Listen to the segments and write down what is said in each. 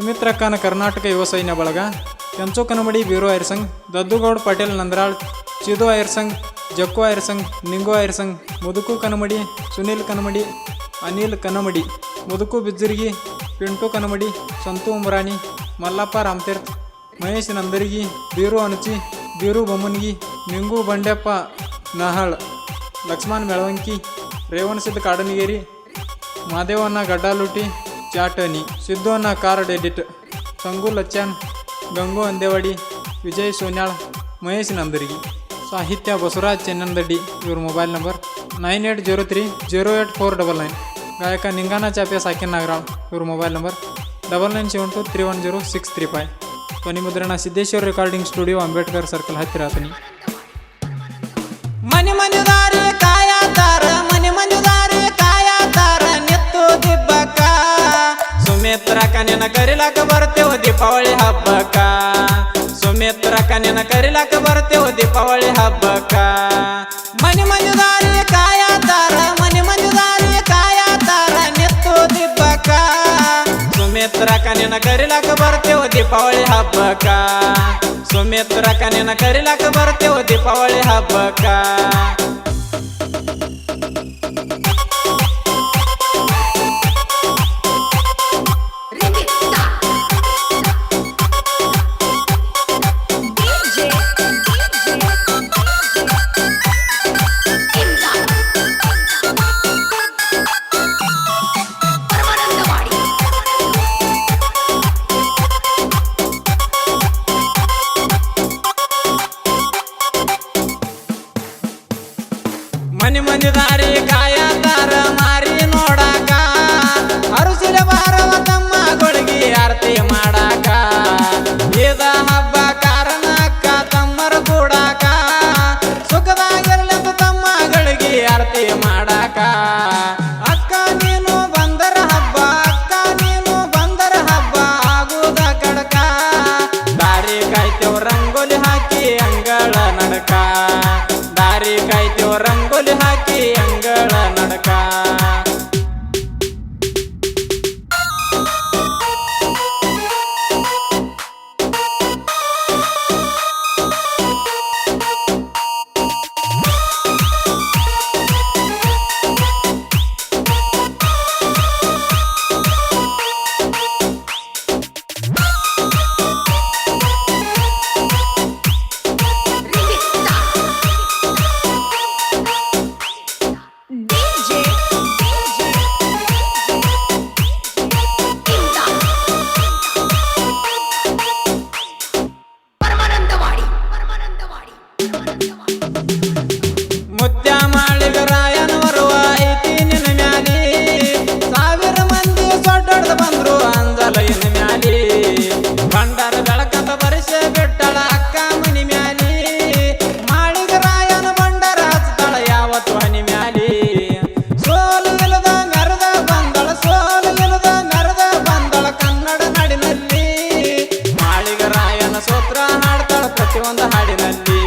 ಸುಮಿತ್ರಕ್ಕನ ಕರ್ನಾಟಕ ಯುವ ಸೈನ್ಯ ಬಳಗ, ಕೆಂಚು ಕನಮಡಿ ಬೀರು ಐರ್ ಸಂಘ್, ದದ್ದುಗೌಡ್ ಪಟೇಲ್ ನಂದರಾಳ್, ಚಿದು ಐರ್ ಸಂಘ್, ಜಕ್ಕು ಐರ್ ಸಂಘ್, ನಿಂಗು ಐರ್ ಸಂಘ್, ಮುದುಕು ಕನಮಡಿ, ಸುನಿಲ್ ಕನಮಡಿ, ಅನಿಲ್ ಕನಮಡಿ, ಮುದುಕು ಬಿಜ್ಜರ್ಗಿ, ಪಿಂಟು ಕನಮಡಿ, ಸಂತು ಉಮ್ರಾನಿ, ಮಲ್ಲಪ್ಪ ರಾಮತೀರ್ಥ, ಮಹೇಶ್ ನಂದರ್ಗಿ, ಬೀರು ಅಣಚಿ, ಬೀರು ಬೊಮ್ಮನ್ಗಿ, ನಿಂಗು ಬಂಡೆಪ್ಪ ನಹಳ್, ಲಕ್ಷ್ಮಣ್ ಮೆಳವಂಕಿ, ರೇವಣಸಿದ್ದ ಕಾಡನಗೇರಿ, ಮಾದೇವಣ್ಣ ಗಡ್ಡಾಲುಟಿ ಚಾಟನಿ, ಸಿದ್ದು ಅನ್ನ ಕಾರ್ಡ್ ಎಡಿಟ್, ಸಂಗು ಲಚ್ಚಾನ್, ಗಂಗು ಅಂದೇವಾಡಿ, ವಿಜಯ್ ಸೋನ್ಯಾಳ್, ಮಹೇಶ್ ನಂದರ್ಗಿ. ಸಾಹಿತ್ಯ ಬಸವರಾಜ್ ಚೆನ್ನಂದಡ್ಡಿ. ಇವ್ರ ಮೊಬೈಲ್ ನಂಬರ್ 9803088499. ಗಾಯಕ ನಿಂಗಾನ ಚಾಪೆ ಸಾಕಿನ್ ನಾಗರಾಳ್. ಇವ್ರ ಮೊಬೈಲ್ ನಂಬರ್ 9972310635. ಧ್ವನಿ ಮುದ್ರಣ Siddeshwara recording studio, Ambedkar circle ಹತ್ತಿರ ಆತನಿ. ಮನೆ ಮನೆದಾರಿ ಕಾಯತಾರ, ಮನೆ ಮನೆದಾರಿ ಕಾಯತಾರ, ನಿತ್ತು ದಿಬ್ಬಕ್ಕ ಸುಮಿತ್ರ ಕನಿನ ಕರಿಲಾಕ ಬರ್ತೇವ ದೀಪಾವಳಿ ಹಬ್ಬಕ್ಕ. ಸುಮಿತ್ರ ಕನಿನ ಕರಿಲಾಕ ಬರ್ತೇವ ದೀಪಾವಳಿ ಹಬ್ಬಕ್ಕ. ಮನೆ ಮನೆದಾರಿ ಕಾಯತಾರ, ಮನೆ ಮನೆದಾರಿ ಕಾಯತಾರ, ನಿತ್ತು ದಿಬ್ಬಕ್ಕ ಸುಮಿತ್ರ ಕನಿನ ಕರಿಲಾಕ ಬರ್ತೇವ ದೀಪಾವಳಿ ಹಬ್ಬಕ್ಕ. ಸುಮಿತ್ರ ಕನಿನ ಕರಿಲಾಕ ಬರ್ತೇವ ದೀಪಾವಳಿ ಹಬ್ಬಕ್ಕ. ಮನೆ ಮನೆ ದಾರಿ ಕಾಯತಾರ ಮಾರಿ ನೋಡಾಕ, ಅರುಸಿಲ ಬಾರವ ತಮ್ಮ ಗೊಳಗಿ ಆರತಿ ಮಾಡಾಕ. ಇದ ಹಬ್ಬ ಕಾರಣಕ್ಕ ತಮ್ಮರ ಕೂಡಾಕ, ಸುಖದಾಗಿರ್ಲೆಂದು ತಮ್ಮ ಗಳಿಗೆ ಆರತಿ ಮಾಡಾಕ. ಅಕ್ಕ ನೀನು ಬಂದರ ಹಬ್ಬ, ಅಕ್ಕ ನೀನು ಬಂದರ ಹಬ್ಬ ಆಗುದ ಕಡಕ. ದಾರಿ ಕಾಯ್ತೇವ್ ರಂಗೋಲಿ ಹಾಕಿ ಅಂಗಳ ನಡಕ, ದಾರಿ ಕಾಯ್ತೇವ್ ರಂಗೋಲಿ ಹಾಕಿ ಅಂಗಳ ನಡಕ. ಮುತ್ಯ ಮಾಳಿಗ ರಾಯನ ಬರುವ ಐತಿ ನಿನ್ನ ಮ್ಯಾಲಿ, ಸಾವಿರ ಮಂದಿ ಸೊಡ್ಡೊಡ್ದು ಬಂದ್ರು ಅಂಜಲ ಇನ್ನ ಮ್ಯಾಲಿ. ಬಂಡಾರ ಬೆಳಕಂತ ಬರಿಸ ಬಿಟ್ಟಳ ಅಕ್ಕ ಮನಿ ಮ್ಯಾಲಿ, ಮಾಳಿಗ ರಾಯನ ಬಂಡಾರ ಹಚ್ತಾಳ ಯಾವತ್ತು ಹನಿ ಮ್ಯಾಲಿ. ಸೋಲು ಇಲ್ಲದ ಮೆರೆದ ಬಂದಳ, ಸೋಲು ಇಲ್ಲದ ಮೆರೆದ ಬಂದಳ ಕನ್ನಡ ನಾಡಿನಲ್ಲಿ. ಮಾಳಿಗ ರಾಯನ ಸ್ತೋತ್ರ ಹಾಡ್ತಾಳ ಪ್ರತಿಯೊಂದು ಹಾಡಿನಲ್ಲಿ,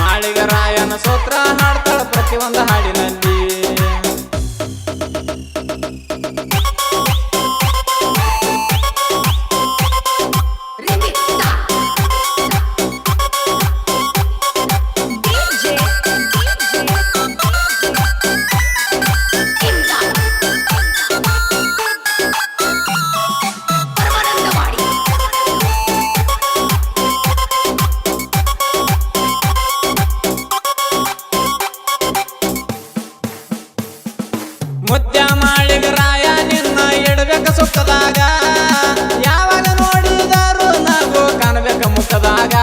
ಮಾಳಿಗ ರಾಯನ ಸ್ತೋತ್ರ ಹಾಡ್ತಾಳ ಪ್ರತಿಯೊಂದು ಹಾಡಿನಲ್ಲಿ. ಮುತ್ಯ ಮಾಳಿಗ ರಾಯ ನಿನ್ನ ಇಡಬೇಕ ಸುಖದಾಗ, ಯಾವಾಗ ನೋಡಿದರು ನಗು ಕಾಣಬೇಕ ಮುಖದಾಗ.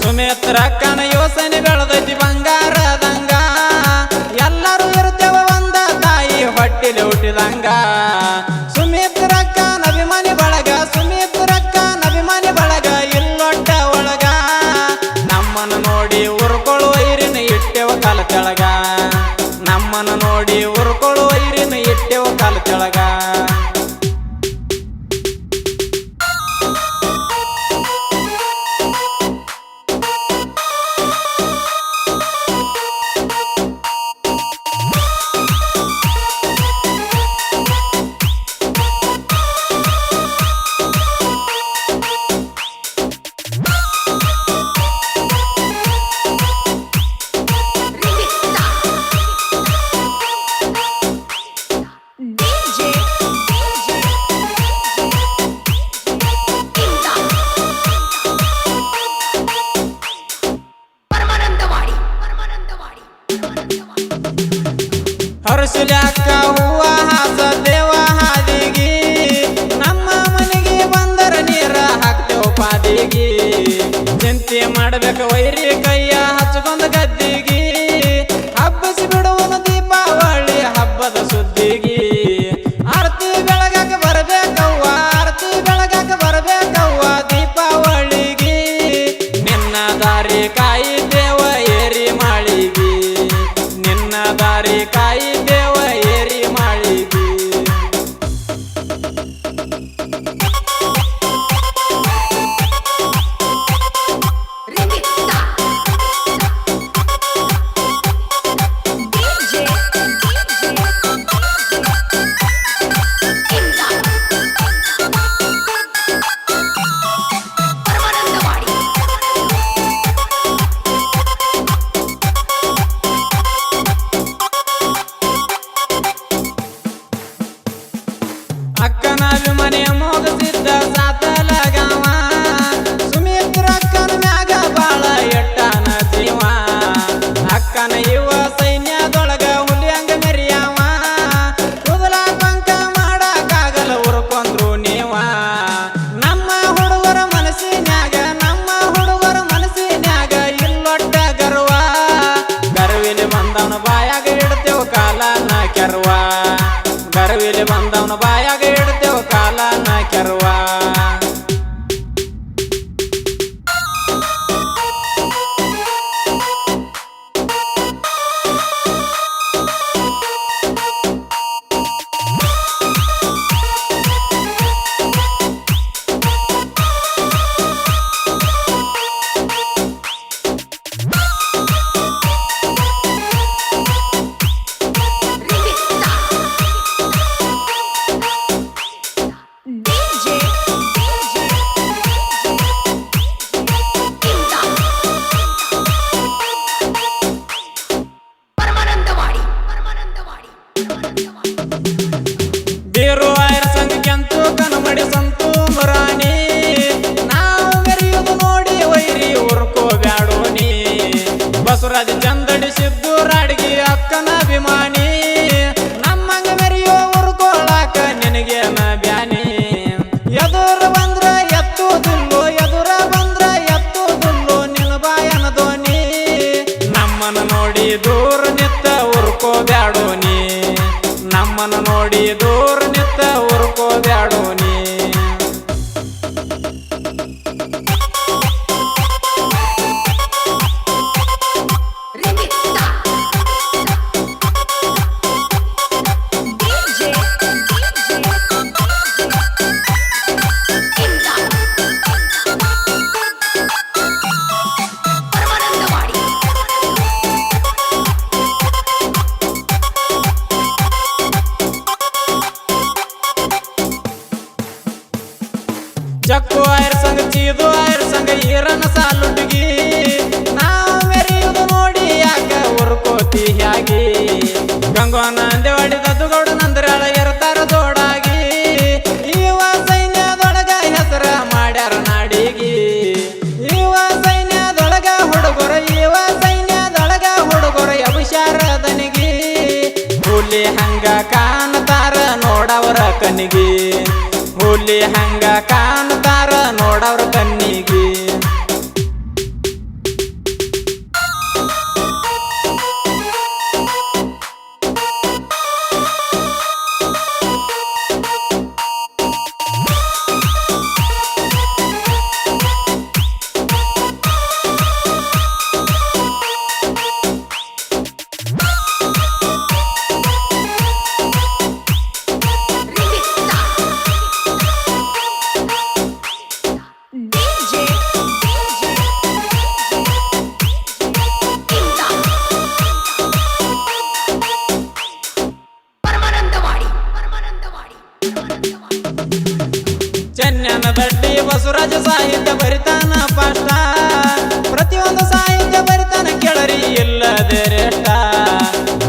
ಸುಮಿತ್ರಕ್ಕನ ಯೋಸನೆ ಬೆಳೆದೈತಿ ಬಂಗಾರದಂಗ, ಎಲ್ಲರೂ ಇರ್ತೇವ ಒಂದ ತಾಯಿ ಹೊಟ್ಟಿಲೆ ಹುಟ್ಟಿದಂಗ. ಸುಮಿತ್ರಕ್ಕನ ಅಭಿಮಾನಿ ಬಳಗ, ಸುಮಿತ್ರಕ್ಕನ ಅಭಿಮಾನಿ ಬಳಗ ಇಲ್ಲೊಟ್ಟ ಒಳಗ. ನಮ್ಮನ್ನು ನೋಡಿ ಉರ್ಕೊಳ್ಳುವ ಇರಿನ ಇಟ್ಟೆವ ಕಾಲ ಕೆಳಗ, ನಮ್ಮನ್ನು ನೋಡಿ ಉರ್ಕೊಳ್ಳುವ ಇರಿನ ಇಟ್ಟೆವ ಕಾಲ ಕೆಳಗ. ಮಾಡಬೇಕು ವೈರಿ ಕೈಯ ಹಚ್ಕೊಂಡ ಗದ್ದಿಗಿ ಹಬ್ಬಸಿ ಬಿಡುವನು ದೀಪಾವಳಿ ಹಬ್ಬದ ಸುದ್ದಿಗಿ ಆರತಿ ಬೆಳಗಾಕ ಬರಬೇಕವ್ವ ಆರತಿ ಬೆಳಗಾಕ ಬರಬೇಕವ್ವ ದೀಪಾವಳಿಗಿ ನಿನ್ನ ದಾರಿ ಕಾಯಿದೇವ ಏರಿ ಮಾಳಿಗಿ ನಿನ್ನ ದಾರಿ ಕಾಯಿದೇವ ಏರಿ ಮಾಳಿಗಿ ಅಕ್ಕನಾಭಿಮನೆಯ ಮೋಗಸಿದ್ದ ಸಾತಲ ಗಾವ ಸುಮಿತ್ರ ಅಕ್ಕನ ಮ್ಯಾಗ ಬಾಳ ಎಟ್ಟಾನ ಜೀವ ಅಕ್ಕನ ಇವ ಸೈನ್ಯದೊಳಗ ಹುಲಿಯಂಗ ಮೆರಿಯಾವ ಕುದಲ ಪಂಕ ಮಾಡಕ್ಕಾಗಲ್ಲ ಉರ್ಕೊಂಡ್ರು ನೀವ ನಮ್ಮ ಹುಡುಗರ ಮನಸ್ಸಿನ್ಯಾಗ ಇಲ್ಲೊಟ್ಟ ಗರ್ವ ಗರ್ವಿಲಿ ಬಂದವನ ಬಾಯಾಗ ಇಡ್ತೇವ ಕಾಲನ ಕೆರ್ವ ಗರ್ವಿಲಿ ಬಂದವನ ಬಾಯಾಗ ಇಡ್ತೇವ ಕಾಲನ ಕೆರ್ವ ಬೀರು ಆಯರ ಸಂಘಕ್ಕೆಂತೂ ಕನಮಡಿ ಸಂತು ಮುರಾಣಿ ನಾವು ಮೆರೆಯುವುದು ನೋಡಿ ವೈರಿ ಉರ್ಕೋಬ್ಯಾಡೋ ನೀ ಬಸವರಾಜ ಚಂದಡಿ ಸಿದ್ದು ರಾಡ್ಗಿ ಅಕ್ಕನ ಅಭಿಮಾನಿ ನಮ್ಮಂಗ ಮೆರೆಯೋ ಉರ್ಕೋಳಾಕ ನಿನಗೇನ ಬ್ಯಾನಿ ಎದುರ ಬಂದ್ರ ಎತ್ತುದಿಲ್ಲೋ ನಿನ್ನ ಬಾಯನ ಧ್ವನಿ ನಮ್ಮನ ನೋಡಿ ದೂರ ನಿತ್ತ ಉರ್ಕೋಬ್ಯಾಡೋ ನೀ ನಮ್ಮನ ನೋಡಿ ದೂರ ನಿತ್ತ ಉರ್ಕೋಬ್ಯಾಡೋ ನೀ ಜಕ್ಕು ಆಯರ ಸಂಘ ಚೀದು ಆಯರ ಸಂಘ ಈರನ ಸಾಲುಟಿಗಿ ನಾವು ಮೆರೆಯುವುದು ನೋಡಿ ಯಾಕ ಉರ್ಕೋತಿ ಹ್ಯಾಗಿ ಗಂಗೋನ ಅಂದೇವಾಡಿ ದದ್ದುಗೌಡ ನಂದರಾಳ ಇರ್ತಾರ ಜೋಡಾಗಿ ಇವ ಸೈನ್ಯದೊಳಗ ಹೆಸರ ಮಾಡ್ಯಾರ ನಾಡಿಗಿ ಇವ ಸೈನ್ಯದೊಳಗ ಹುಡುಗರ ಅಭಿಷಾರದನಿಗಿ ಹುಲಿ ಹಂಗ ಕಾಣ್ತಾರ ನೋಡವರ ಕನಿಗಿ ಹುಲಿ ಹಂಗ ಕಾಣ್ತಾರ ನೋಡವ್ರ ಕಣ್ಣಿಗೆ ಚೆನ್ನನ ದಡ್ಡಿ ಬಸವರಾಜ ಸಾಹಿತ್ಯ ಬರಿತಾನ ಪಾಷ್ಟ ಪ್ರತಿಯೊಂದು ಸಾಹಿತ್ಯ ಬರಿತಾನ ಕೆಳರಿ ಇಲ್ಲದೆ ರೇಷ್ಟ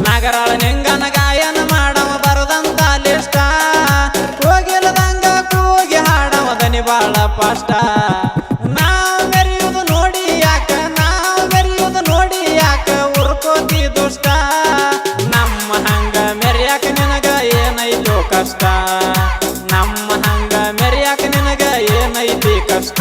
ನಾಗರಾಳ ನೆಂಗನ ಗಾಯನ ಮಾಡವ ಬರದಂತ ಲಿಷ್ಟ ಹೋಗಿಲ್ಲದಂಗ ಕೂಗಿ ಹಾಡವ ದನಿ ಬಾಳ ಪಾಷ್ಟ ನಾವ್ ಮೆರೆಯುವುದು ನೋಡಿ ಯಾಕ ಉರ್ಕೋತಿ ದುಷ್ಟ ನಮ್ಮ ಹಂಗ ಮೆರೆಯಾಕ ನಿನಗ ಏನೈತೋ ಕಷ್ಟ ನಮ್ಮ ಹಂಗ ಮೆರೆಯಾಕ ನಿನಗ ಏನೈತಿ ಕಷ್ಟ